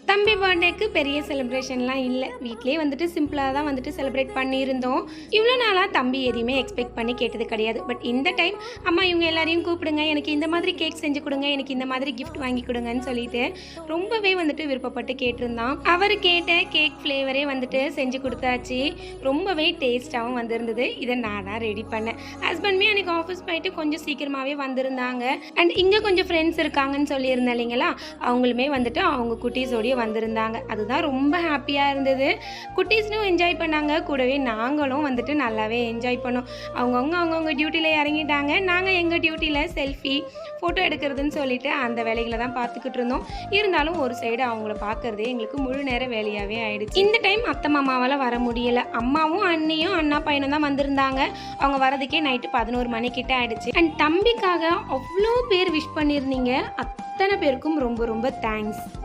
தம்பி பர்த்டேக்கு பெரிய செலிப்ரேஷன்லாம் இல்லை, வீட்லேயே வந்துட்டு சிம்பிளாக தான் வந்துட்டு செலிப்ரேட் பண்ணியிருந்தோம். இவ்வளோ நாளாக தம்பி எதையுமே எக்ஸ்பெக்ட் பண்ணி கேட்டது கிடையாது. பட் இந்த டைம் அம்மா இவங்க எல்லாரையும் கூப்பிடுங்க, எனக்கு இந்த மாதிரி கேக் செஞ்சு கொடுங்க, எனக்கு இந்த மாதிரி கிஃப்ட் வாங்கி கொடுங்கன்னு சொல்லிட்டு ரொம்பவே வந்துட்டு விருப்பப்பட்டு கேட்டிருந்தான். அவர் கேட்ட கேக் ஃப்ளேவரே வந்துட்டு செஞ்சு கொடுத்தாச்சு. ரொம்பவே டேஸ்ட்டாகவும் வந்திருந்தது. இதை நான் தான் ரெடி பண்ணேன். ஹஸ்பண்ட்மே அன்றைக்கி ஆஃபீஸ் போயிட்டு கொஞ்சம் சீக்கிரமாகவே வந்திருந்தாங்க. அண்ட் இங்கே கொஞ்சம் ஃப்ரெண்ட்ஸ் இருக்காங்கன்னு சொல்லியிருந்தேன் இல்லைங்களா, அவங்களுமே வந்துட்டு அவங்க குட்டீஸோடைய வந்திருந்தாங்க. அதுதான் ரொம்ப ஹாப்பியாக இருந்தது. குட்டீஸ்னும் என்ஜாய் பண்ணாங்க, கூடவே நாங்களும் வந்துட்டு நல்லாவே என்ஜாய் பண்ணோம். அவங்கவுங்க டியூட்டியில் இறங்கிட்டாங்க. நாங்கள் எங்கள் டியூட்டியில் செல்ஃபி ஃபோட்டோ எடுக்கிறதுன்னு சொல்லிட்டு அந்த வேலைகளை தான் பார்த்துக்கிட்டு இருந்தோம். இருந்தாலும் ஒரு சைடு அவங்கள பார்க்குறதே எங்களுக்கு முழு நேர வேலையாகவே ஆயிடுச்சு. இந்த டைம் அத்தை மாமாவால் வர முடியலை. அம்மாவும் அண்ணியும் அண்ணா பையனும் தான் வந்திருந்தாங்க. அவங்க வரதுக்கே நைட்டு 11 மணிக்கிட்ட ஆயிடுச்சு. அண்ட் தம்பிக்காக அவ்வளோ பேர் விஷ் பண்ணியிருந்தீங்க. அத்தனை பேருக்கும் ரொம்ப ரொம்ப தேங்க்ஸ்.